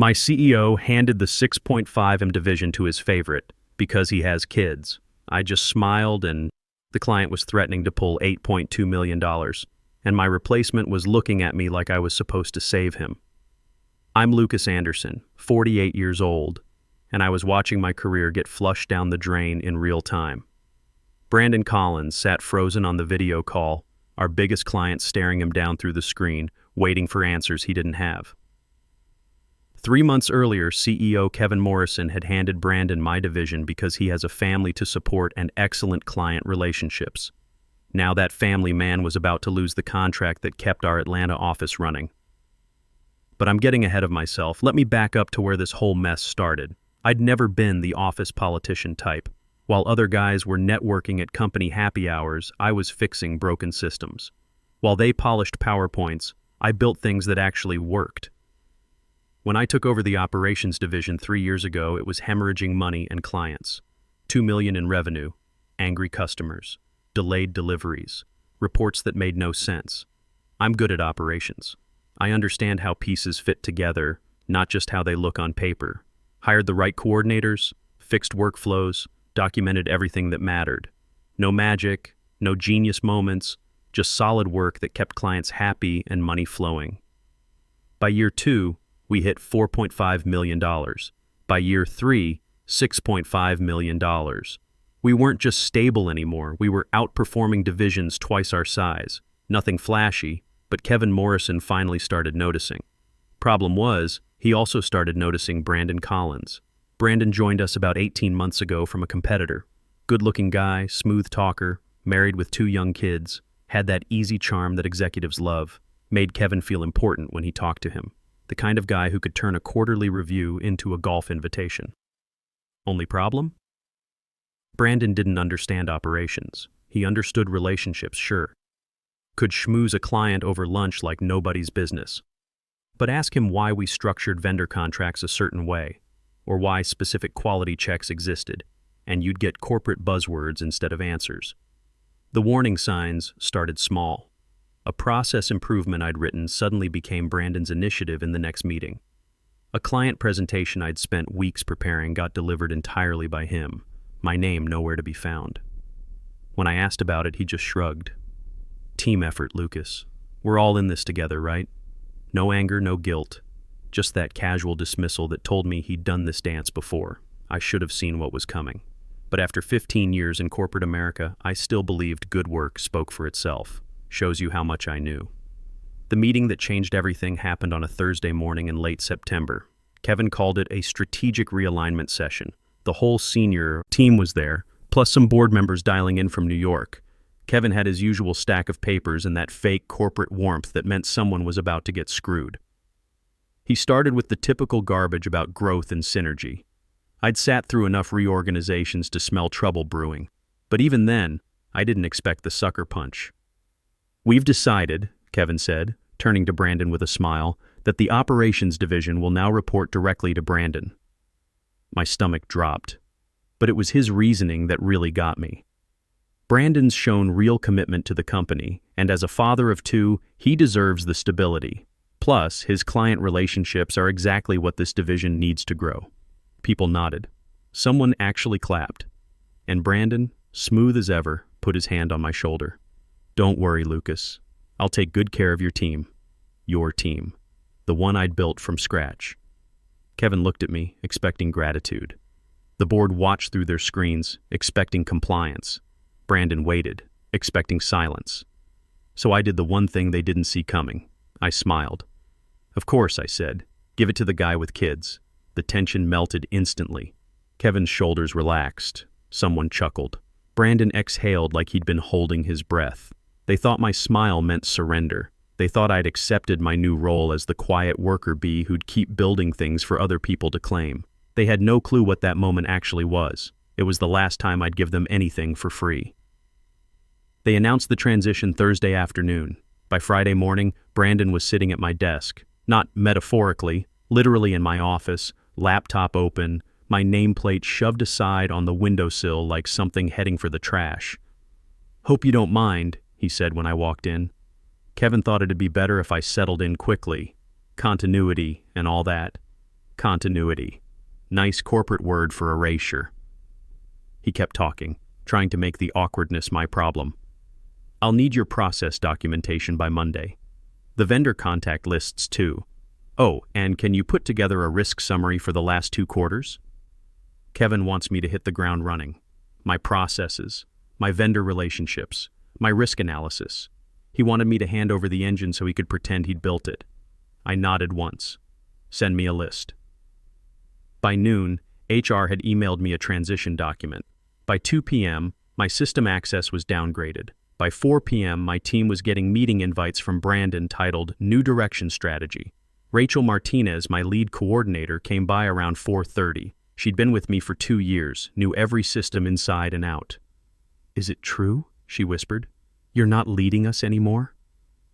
My CEO handed the 6.5M division to his favorite because he has kids. I just smiled, and the client was threatening to pull $8.2 million, and my replacement was looking at me like I was supposed to save him. I'm Lucas Anderson, 48 years old, and I was watching my career get flushed down the drain in real time. Brandon Collins sat frozen on the video call, our biggest client staring him down through the screen, waiting for answers he didn't have. 3 months earlier, CEO Kevin Morrison had handed Brandon my division because he has a family to support and excellent client relationships. Now that family man was about to lose the contract that kept our Atlanta office running. But I'm getting ahead of myself. Let me back up to where this whole mess started. I'd never been the office politician type. While other guys were networking at company happy hours, I was fixing broken systems. While they polished PowerPoints, I built things that actually worked. When I took over the operations division 3 years ago, it was hemorrhaging money and clients. $2 million in revenue, angry customers, delayed deliveries, reports that made no sense. I'm good at operations. I understand how pieces fit together, not just how they look on paper. Hired the right coordinators, fixed workflows, documented everything that mattered. No magic, no genius moments, just solid work that kept clients happy and money flowing. By year 2, we hit $4.5 million. By year 3, $6.5 million. We weren't just stable anymore, we were outperforming divisions twice our size. Nothing flashy, but Kevin Morrison finally started noticing. Problem was, he also started noticing Brandon Collins. Brandon joined us about 18 months ago from a competitor. Good-looking guy, smooth talker, married with 2 young kids, had that easy charm that executives love, made Kevin feel important when he talked to him. The kind of guy who could turn a quarterly review into a golf invitation. Only problem? Brandon didn't understand operations. He understood relationships, sure. Could schmooze a client over lunch like nobody's business. But ask him why we structured vendor contracts a certain way, or why specific quality checks existed, and you'd get corporate buzzwords instead of answers. The warning signs started small. A process improvement I'd written suddenly became Brandon's initiative in the next meeting. A client presentation I'd spent weeks preparing got delivered entirely by him, my name nowhere to be found. When I asked about it, he just shrugged. Team effort, Lucas. We're all in this together, right? No anger, no guilt. Just that casual dismissal that told me he'd done this dance before. I should have seen what was coming. But after 15 years in corporate America, I still believed good work spoke for itself. Shows you how much I knew. The meeting that changed everything happened on a Thursday morning in late September. Kevin called it a strategic realignment session. The whole senior team was there, plus some board members dialing in from New York. Kevin had his usual stack of papers and that fake corporate warmth that meant someone was about to get screwed. He started with the typical garbage about growth and synergy. I'd sat through enough reorganizations to smell trouble brewing, but even then, I didn't expect the sucker punch. We've decided, Kevin said, turning to Brandon with a smile, that the operations division will now report directly to Brandon. My stomach dropped, but it was his reasoning that really got me. Brandon's shown real commitment to the company, and as a father of 2, he deserves the stability. Plus, his client relationships are exactly what this division needs to grow. People nodded. Someone actually clapped. And Brandon, smooth as ever, put his hand on my shoulder. Don't worry, Lucas. I'll take good care of your team. Your team. The one I'd built from scratch. Kevin looked at me, expecting gratitude. The board watched through their screens, expecting compliance. Brandon waited, expecting silence. So I did the one thing they didn't see coming. I smiled. Of course, I said. Give it to the guy with kids. The tension melted instantly. Kevin's shoulders relaxed. Someone chuckled. Brandon exhaled like he'd been holding his breath. They thought my smile meant surrender. They thought I'd accepted my new role as the quiet worker bee who'd keep building things for other people to claim. They had no clue what that moment actually was. It was the last time I'd give them anything for free. They announced the transition Thursday afternoon. By Friday morning, Brandon was sitting at my desk. Not metaphorically, literally in my office, laptop open, my nameplate shoved aside on the windowsill like something heading for the trash. Hope you don't mind, he said when I walked in. Kevin thought it'd be better if I settled in quickly. Continuity and all that. Continuity. Nice corporate word for erasure. He kept talking, trying to make the awkwardness my problem. I'll need your process documentation by Monday. The vendor contact lists too. Oh, and can you put together a risk summary for the last 2 quarters? Kevin wants me to hit the ground running. My processes, my vendor relationships, my risk analysis. He wanted me to hand over the engine so he could pretend he'd built it. I nodded once. Send me a list. By noon, HR had emailed me a transition document. By 2 p.m., my system access was downgraded. By 4 p.m., my team was getting meeting invites from Brandon titled New Direction Strategy. Rachel Martinez, my lead coordinator, came by around 4:30. She'd been with me for 2 years, knew every system inside and out. "Is it true?" she whispered. "You're not leading us anymore?"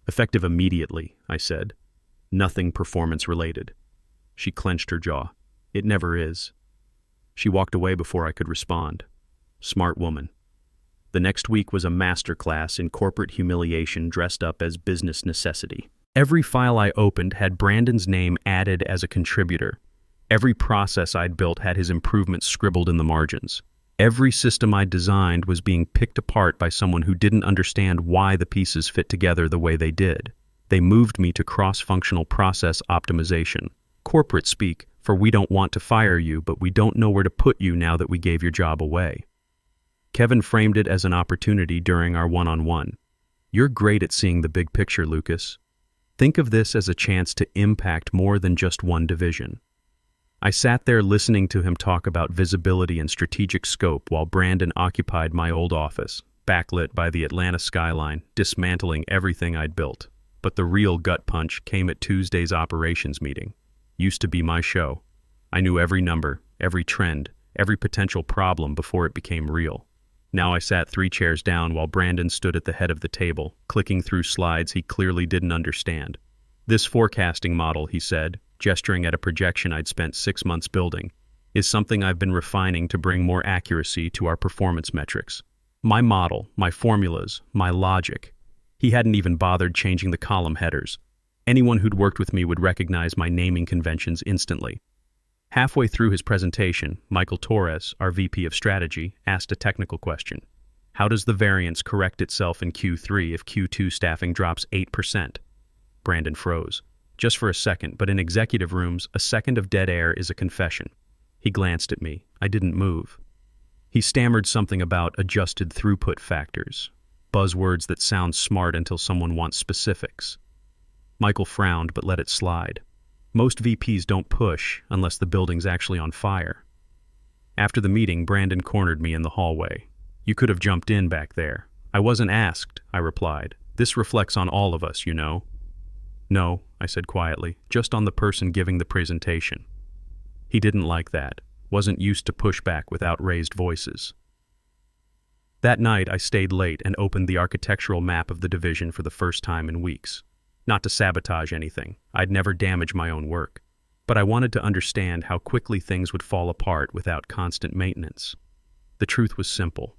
"Effective immediately," I said. "Nothing performance-related." She clenched her jaw. "It never is." She walked away before I could respond. Smart woman. The next week was a masterclass in corporate humiliation dressed up as business necessity. Every file I opened had Brandon's name added as a contributor. Every process I'd built had his improvements scribbled in the margins. Every system I'd designed was being picked apart by someone who didn't understand why the pieces fit together the way they did. They moved me to cross-functional process optimization. Corporate speak for "we don't want to fire you, but we don't know where to put you now that we gave your job away." Kevin framed it as an opportunity during our one-on-one. "You're great at seeing the big picture, Lucas. Think of this as a chance to impact more than just one division." I sat there listening to him talk about visibility and strategic scope while Brandon occupied my old office, backlit by the Atlanta skyline, dismantling everything I'd built. But the real gut punch came at Tuesday's operations meeting. Used to be my show. I knew every number, every trend, every potential problem before it became real. Now I sat 3 chairs down while Brandon stood at the head of the table, clicking through slides he clearly didn't understand. "This forecasting model," he said, gesturing at a projection I'd spent 6 months building, "is something I've been refining to bring more accuracy to our performance metrics. My model, my formulas, my logic." He hadn't even bothered changing the column headers. Anyone who'd worked with me would recognize my naming conventions instantly. Halfway through his presentation, Michael Torres, our VP of Strategy, asked a technical question. "How does the variance correct itself in Q3 if Q2 staffing drops 8%? Brandon froze. Just for a second, but in executive rooms, a second of dead air is a confession. He glanced at me. I didn't move. He stammered something about adjusted throughput factors, buzzwords that sound smart until someone wants specifics. Michael frowned but let it slide. Most VPs don't push unless the building's actually on fire. After the meeting, Brandon cornered me in the hallway. "You could have jumped in back there." "I wasn't asked," I replied. "This reflects on all of us, you know." "No," I said quietly, "just on the person giving the presentation." He didn't like that, wasn't used to pushback without raised voices. That night, I stayed late and opened the architectural map of the division for the first time in weeks. Not to sabotage anything, I'd never damage my own work, but I wanted to understand how quickly things would fall apart without constant maintenance. The truth was simple.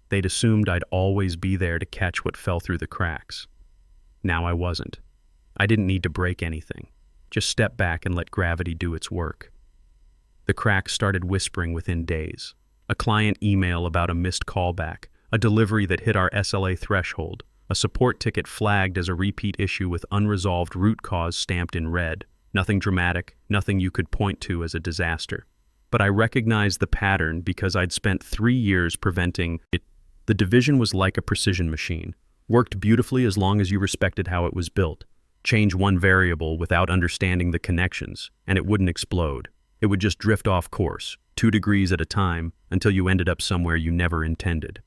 They'd assumed I'd always be there to catch what fell through the cracks. Now I wasn't. I didn't need to break anything, just step back and let gravity do its work. The cracks started whispering within days. A client email about a missed callback, a delivery that hit our SLA threshold, a support ticket flagged as a repeat issue with unresolved root cause stamped in red. Nothing dramatic, nothing you could point to as a disaster. But I recognized the pattern because I'd spent 3 years preventing it. The division was like a precision machine, worked beautifully as long as you respected how it was built. Change one variable without understanding the connections, and it wouldn't explode. It would just drift off course, 2 degrees at a time, until you ended up somewhere you never intended.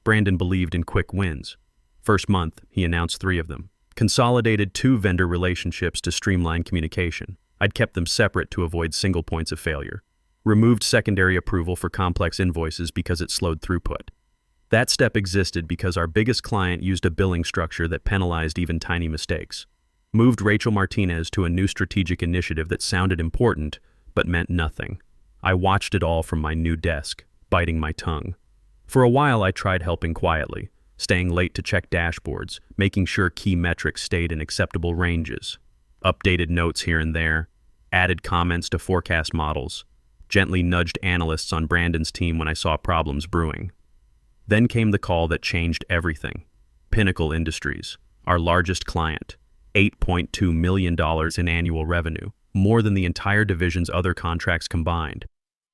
Brandon believed in quick wins. First month, he announced 3 of them. Consolidated 2 vendor relationships to streamline communication. I'd kept them separate to avoid single points of failure. Removed secondary approval for complex invoices because it slowed throughput. That step existed because our biggest client used a billing structure that penalized even tiny mistakes. Moved Rachel Martinez to a new strategic initiative that sounded important, but meant nothing. I watched it all from my new desk, biting my tongue. For a while, I tried helping quietly, staying late to check dashboards, making sure key metrics stayed in acceptable ranges. Updated notes here and there. added comments to forecast models, gently nudged analysts on Brandon's team when I saw problems brewing. Then came the call that changed everything. Pinnacle Industries, our largest client, $8.2 million in annual revenue, more than the entire division's other contracts combined.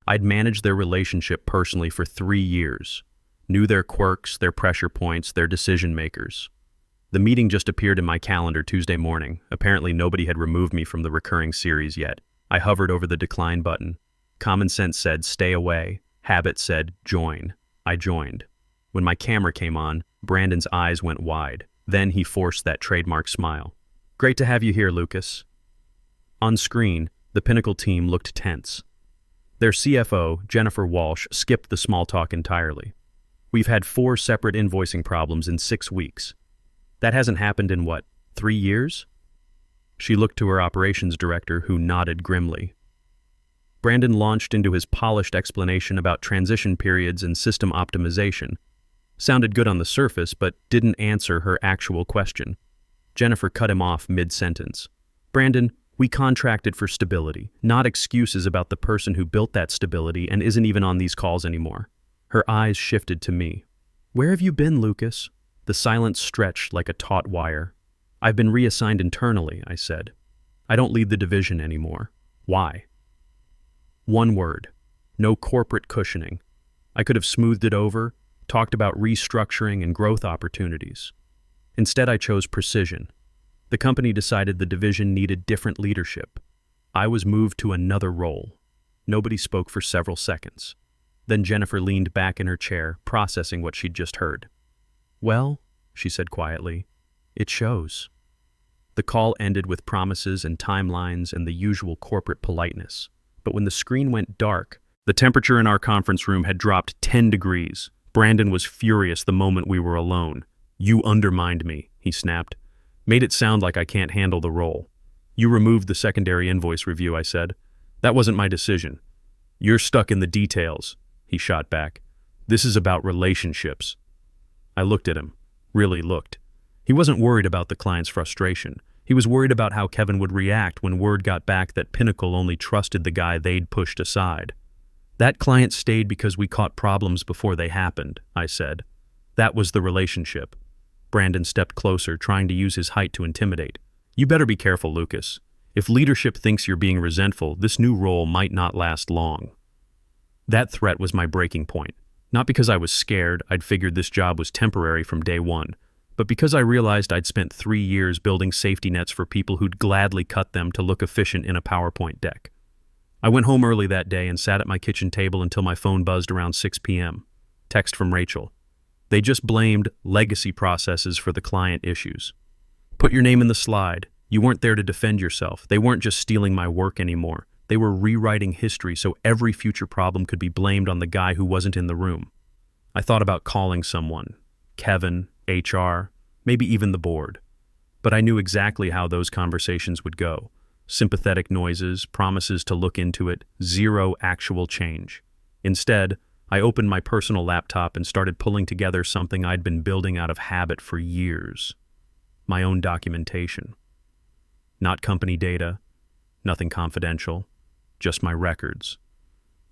I'd managed their relationship personally for 3 years, knew their quirks, their pressure points, their decision makers. The meeting just appeared in my calendar Tuesday morning. Apparently nobody had removed me from the recurring series yet. I hovered over the decline button. Common sense said, stay away. Habit said, join. I joined. When my camera came on, Brandon's eyes went wide. Then he forced that trademark smile. Great to have you here, Lucas. On screen, the Pinnacle team looked tense. Their CFO, Jennifer Walsh, skipped the small talk entirely. We've had 4 separate invoicing problems in 6 weeks. That hasn't happened in, 3 years? She looked to her operations director, who nodded grimly. Brandon launched into his polished explanation about transition periods and system optimization. Sounded good on the surface, but didn't answer her actual question. Jennifer cut him off mid-sentence. Brandon, we contracted for stability, not excuses about the person who built that stability and isn't even on these calls anymore. Her eyes shifted to me. Where have you been, Lucas? The silence stretched like a taut wire. I've been reassigned internally, I said. I don't lead the division anymore. Why? One word. No corporate cushioning. I could have smoothed it over, talked about restructuring and growth opportunities. Instead, I chose precision. The company decided the division needed different leadership. I was moved to another role. Nobody spoke for several seconds. Then Jennifer leaned back in her chair, processing what she'd just heard. Well, she said quietly, it shows. The call ended with promises and timelines and the usual corporate politeness. But when the screen went dark, the temperature in our conference room had dropped 10 degrees. Brandon was furious the moment we were alone. You undermined me, he snapped. Made it sound like I can't handle the role. You removed the secondary invoice review, I said. That wasn't my decision. You're stuck in the details, he shot back. This is about relationships. I looked at him, really looked. He wasn't worried about the client's frustration. He was worried about how Kevin would react when word got back that Pinnacle only trusted the guy they'd pushed aside. That client stayed because we caught problems before they happened, I said. That was the relationship. Brandon stepped closer, trying to use his height to intimidate. You better be careful, Lucas. If leadership thinks you're being resentful, this new role might not last long. That threat was my breaking point. Not because I was scared, I'd figured this job was temporary from day one, but because I realized I'd spent 3 years building safety nets for people who'd gladly cut them to look efficient in a PowerPoint deck. I went home early that day and sat at my kitchen table until my phone buzzed around 6 p.m. Text from Rachel. They just blamed legacy processes for the client issues. Put your name in the slide. You weren't there to defend yourself. They weren't just stealing my work anymore. They were rewriting history so every future problem could be blamed on the guy who wasn't in the room. I thought about calling someone, Kevin, HR, maybe even the board. But I knew exactly how those conversations would go. Sympathetic noises, promises to look into it, zero actual change. Instead, I opened my personal laptop and started pulling together something I'd been building out of habit for years. My own documentation. Not company data, nothing confidential, just my records.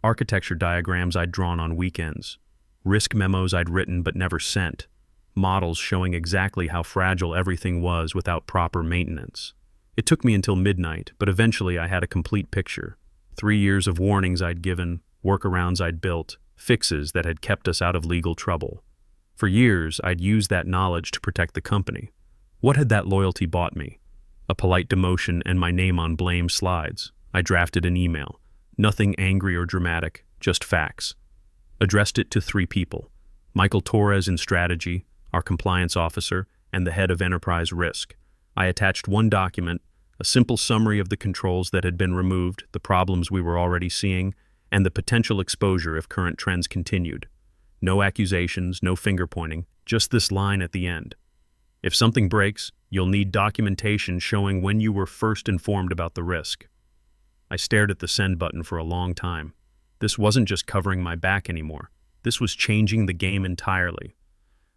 Architecture diagrams I'd drawn on weekends. Risk memos I'd written but never sent. Models showing exactly how fragile everything was without proper maintenance. It took me until midnight, but eventually I had a complete picture. 3 years of warnings I'd given, workarounds I'd built, fixes that had kept us out of legal trouble. For years, I'd used that knowledge to protect the company. What had that loyalty bought me? A polite demotion and my name on blame slides. I drafted an email. Nothing angry or dramatic, just facts. Addressed it to 3 people. Michael Torres in strategy, our compliance officer, and the head of enterprise risk. I attached one document, a simple summary of the controls that had been removed, the problems we were already seeing, and the potential exposure if current trends continued. No accusations, no finger-pointing, just this line at the end. If something breaks, you'll need documentation showing when you were first informed about the risk. I stared at the send button for a long time. This wasn't just covering my back anymore. This was changing the game entirely.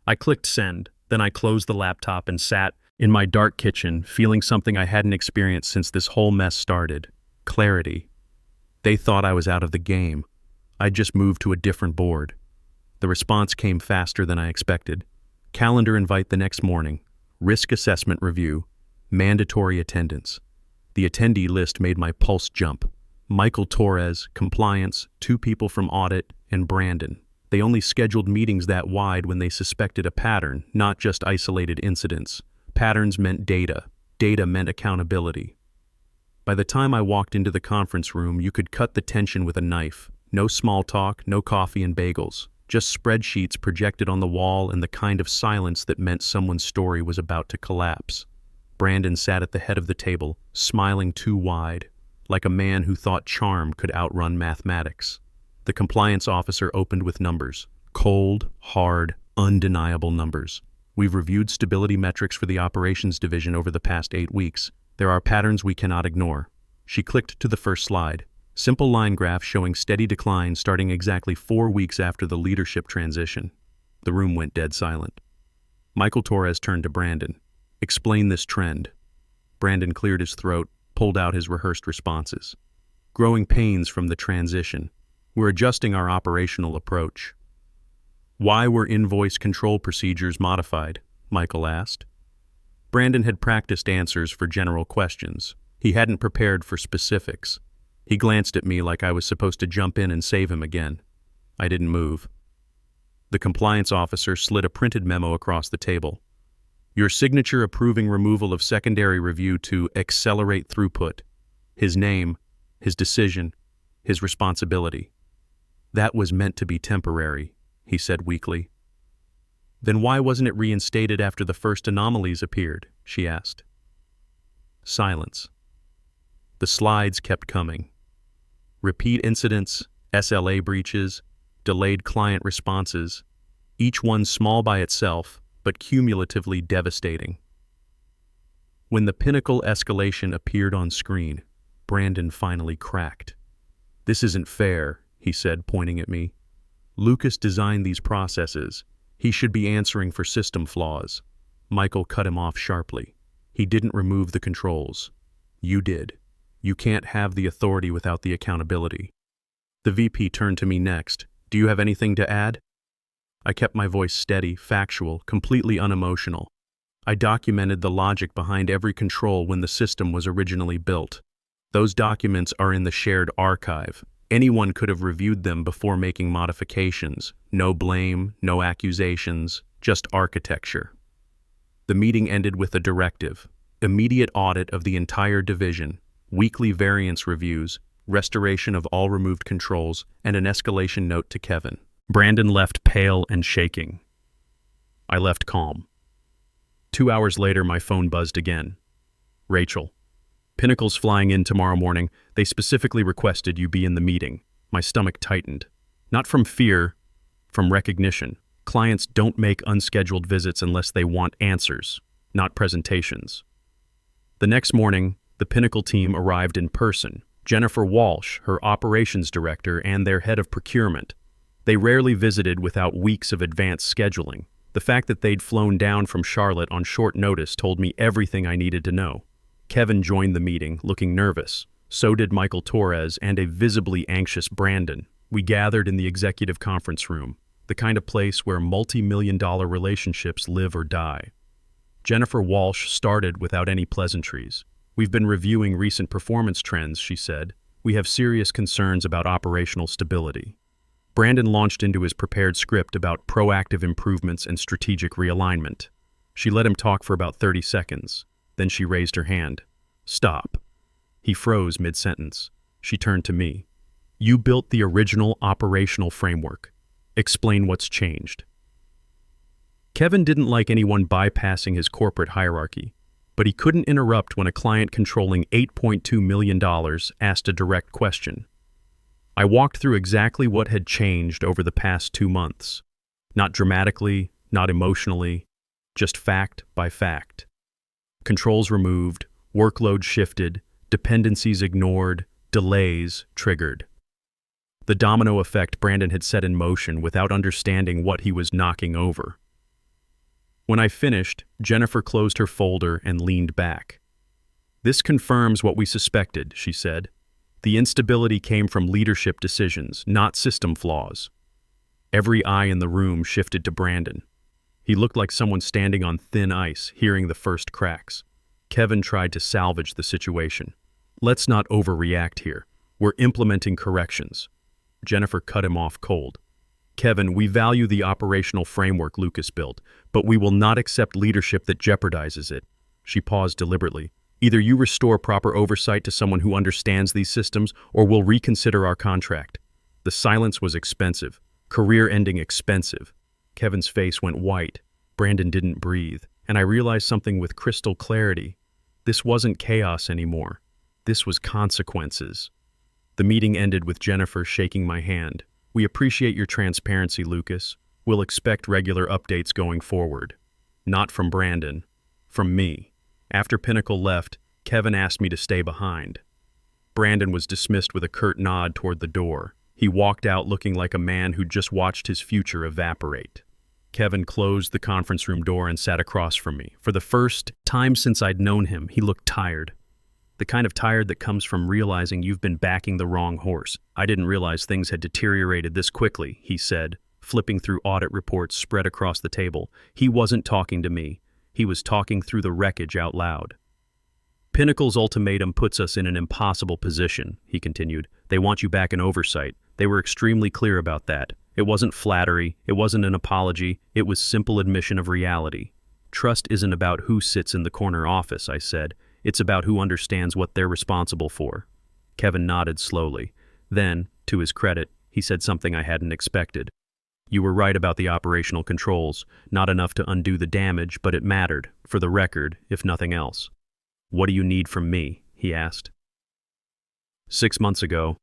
I clicked send, then I closed the laptop and sat in my dark kitchen, feeling something I hadn't experienced since this whole mess started. Clarity. They thought I was out of the game. I'd just moved to a different board. The response came faster than I expected. Calendar invite the next morning. Risk assessment review. Mandatory attendance. The attendee list made my pulse jump. Michael Torres, compliance, 2 people from audit, and Brandon. They only scheduled meetings that wide when they suspected a pattern, not just isolated incidents. Patterns meant data. Data meant accountability. By the time I walked into the conference room, you could cut the tension with a knife. No small talk, no coffee and bagels. Just spreadsheets projected on the wall and the kind of silence that meant someone's story was about to collapse. Brandon sat at the head of the table, smiling too wide, like a man who thought charm could outrun mathematics. The compliance officer opened with numbers. Cold, hard, undeniable numbers. We've reviewed stability metrics for the operations division over the past 8 weeks. There are patterns we cannot ignore. She clicked to the first slide. Simple line graph showing steady decline starting exactly 4 weeks after the leadership transition. The room went dead silent. Michael Torres turned to Brandon. Explain this trend. Brandon cleared his throat, pulled out his rehearsed responses. Growing pains from the transition. We're adjusting our operational approach. Why were invoice control procedures modified? Michael asked. Brandon had practiced answers for general questions. He hadn't prepared for specifics. He glanced at me like I was supposed to jump in and save him again. I didn't move. The compliance officer slid a printed memo across the table. Your signature approving removal of secondary review to accelerate throughput. His name, his decision, his responsibility. That was meant to be temporary, he said weakly. Then why wasn't it reinstated after the first anomalies appeared? She asked. Silence. The slides kept coming. Repeat incidents, SLA breaches, delayed client responses, each one small by itself, but cumulatively devastating. When the pinnacle escalation appeared on screen, Brandon finally cracked. This isn't fair, he said, pointing at me. Lucas designed these processes. He should be answering for system flaws. Michael cut him off sharply. He didn't remove the controls. You did. You can't have the authority without the accountability. The VP turned to me next. Do you have anything to add? I kept my voice steady, factual, completely unemotional. I documented the logic behind every control when the system was originally built. Those documents are in the shared archive. Anyone could have reviewed them before making modifications. No blame, no accusations, just architecture. The meeting ended with a directive. Immediate audit of the entire division, weekly variance reviews, restoration of all removed controls, and an escalation note to Kevin. Brandon left pale and shaking. I left calm. 2 hours later, my phone buzzed again. Rachel. Pinnacle's flying in tomorrow morning. They specifically requested you be in the meeting. My stomach tightened. Not from fear, from recognition. Clients don't make unscheduled visits unless they want answers, not presentations. The next morning, the Pinnacle team arrived in person. Jennifer Walsh, her operations director, and their head of procurement. They rarely visited without weeks of advance scheduling. The fact that they'd flown down from Charlotte on short notice told me everything I needed to know. Kevin joined the meeting, looking nervous. So did Michael Torres and a visibly anxious Brandon. We gathered in the executive conference room, the kind of place where multi-million-dollar relationships live or die. Jennifer Walsh started without any pleasantries. We've been reviewing recent performance trends, she said. We have serious concerns about operational stability. Brandon launched into his prepared script about proactive improvements and strategic realignment. She let him talk for about 30 seconds. Then she raised her hand. Stop. He froze mid-sentence. She turned to me. You built the original operational framework. Explain what's changed. Kevin didn't like anyone bypassing his corporate hierarchy, but he couldn't interrupt when a client controlling $8.2 million asked a direct question. I walked through exactly what had changed over the past 2 months. Not dramatically, not emotionally, just fact by fact. Controls removed, workload shifted, dependencies ignored, delays triggered. The domino effect Brandon had set in motion without understanding what he was knocking over. When I finished, Jennifer closed her folder and leaned back. This confirms what we suspected, she said. The instability came from leadership decisions, not system flaws. Every eye in the room shifted to Brandon. He looked like someone standing on thin ice, hearing the first cracks. Kevin tried to salvage the situation. "Let's not overreact here. We're implementing corrections." Jennifer cut him off cold. "Kevin, we value the operational framework Lucas built, but we will not accept leadership that jeopardizes it." She paused deliberately. "Either you restore proper oversight to someone who understands these systems, or we'll reconsider our contract." The silence was expensive, career-ending expensive. Kevin's face went white. Brandon didn't breathe, and I realized something with crystal clarity. This wasn't chaos anymore. This was consequences. The meeting ended with Jennifer shaking my hand. "We appreciate your transparency, Lucas. We'll expect regular updates going forward." Not from Brandon, from me. After Pinnacle left, Kevin asked me to stay behind. Brandon was dismissed with a curt nod toward the door. He walked out looking like a man who'd just watched his future evaporate. Kevin closed the conference room door and sat across from me. For the first time since I'd known him, he looked tired. The kind of tired that comes from realizing you've been backing the wrong horse. "I didn't realize things had deteriorated this quickly," he said, flipping through audit reports spread across the table. He wasn't talking to me. He was talking through the wreckage out loud. "Pinnacle's ultimatum puts us in an impossible position," he continued. "They want you back in oversight. They were extremely clear about that. It wasn't flattery, it wasn't an apology, it was simple admission of reality. Trust isn't about who sits in the corner office," I said. "It's about who understands what they're responsible for." Kevin nodded slowly. Then, to his credit, he said something I hadn't expected. "You were right about the operational controls. Not enough to undo the damage, but it mattered, for the record, if nothing else." "What do you need from me?" he asked. 6 months ago,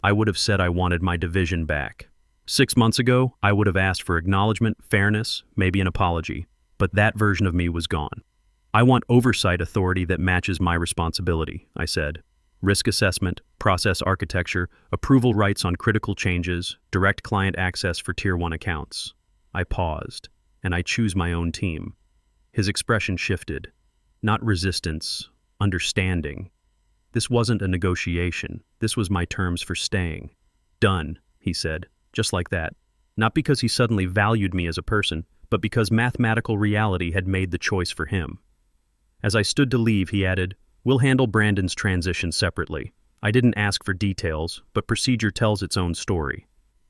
I would have said I wanted my division back. 6 months ago, I would have asked for acknowledgement, fairness, maybe an apology. But that version of me was gone. "I want oversight authority that matches my responsibility," I said. "Risk assessment, process architecture, approval rights on critical changes, direct client access for Tier 1 accounts." I paused, and I choose my own team. His expression shifted. Not resistance, understanding. This wasn't a negotiation. This was my terms for staying. "Done," he said, just like that. Not because he suddenly valued me as a person, but because mathematical reality had made the choice for him. As I stood to leave, he added, "We'll handle Brandon's transition separately. I didn't ask for details, but procedure tells its own story.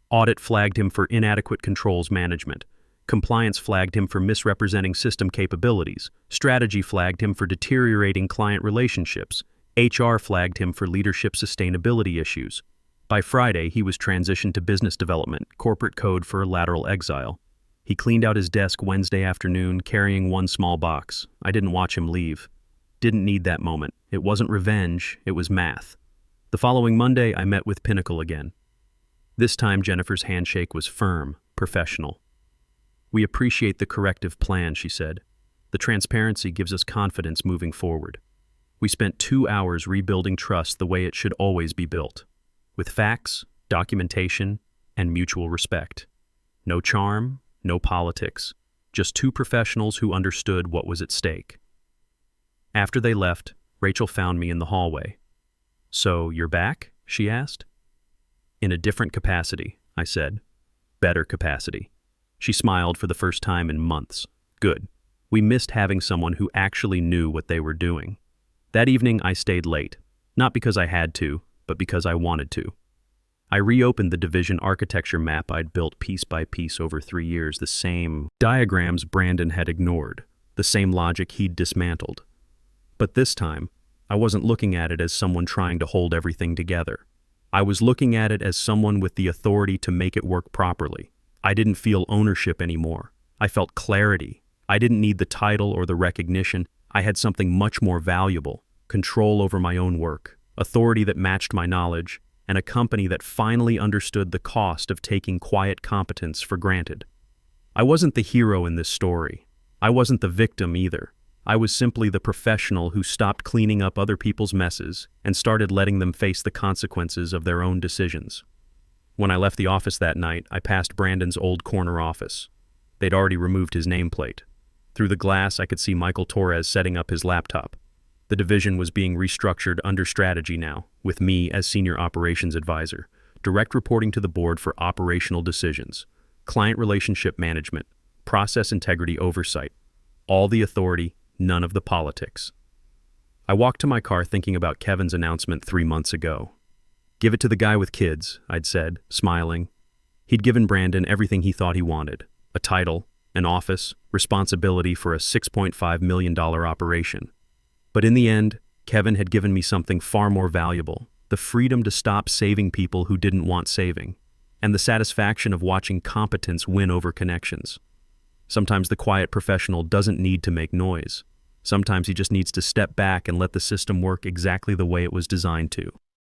Audit flagged him for inadequate controls management. Compliance flagged him for misrepresenting system capabilities. Strategy flagged him for deteriorating client relationships. HR flagged him for leadership sustainability issues. By Friday, he was transitioned to business development, corporate code for lateral exile. He cleaned out his desk Wednesday afternoon, carrying one small box. I didn't watch him leave. Didn't need that moment. It wasn't revenge, it was math. The following Monday, I met with Pinnacle again. This time, Jennifer's handshake was firm, professional. "We appreciate the corrective plan," she said. "The transparency gives us confidence moving forward." We spent 2 hours rebuilding trust the way it should always be built, with facts, documentation, and mutual respect. No charm, no politics, just two professionals who understood what was at stake. After they left, Rachel found me in the hallway. "So, you're back?" she asked. "In a different capacity," I said. "Better capacity." She smiled for the first time in months. "Good. We missed having someone who actually knew what they were doing." That evening, I stayed late, not because I had to, but because I wanted to. I reopened the division architecture map I'd built piece by piece over 3 years, the same diagrams Brandon had ignored, the same logic he'd dismantled. But this time, I wasn't looking at it as someone trying to hold everything together. I was looking at it as someone with the authority to make it work properly. I didn't feel ownership anymore. I felt clarity. I didn't need the title or the recognition. I had something much more valuable: control over my own work, authority that matched my knowledge, and a company that finally understood the cost of taking quiet competence for granted. I wasn't the hero in this story. I wasn't the victim either. I was simply the professional who stopped cleaning up other people's messes and started letting them face the consequences of their own decisions. When I left the office that night, I passed Brandon's old corner office. They'd already removed his nameplate. Through the glass, I could see Michael Torres setting up his laptop. The division was being restructured under strategy now, with me as senior operations advisor, direct reporting to the board for operational decisions, client relationship management, process integrity oversight, all the authority, none of the politics. I walked to my car thinking about Kevin's announcement 3 months ago. Give it to the guy with kids, I'd said, smiling. He'd given Brandon everything he thought he wanted: a title, an office, responsibility for a $6.5 million operation. But in the end, Kevin had given me something far more valuable: the freedom to stop saving people who didn't want saving, and the satisfaction of watching competence win over connections. Sometimes the quiet professional doesn't need to make noise. Sometimes he just needs to step back and let the system work exactly the way it was designed to.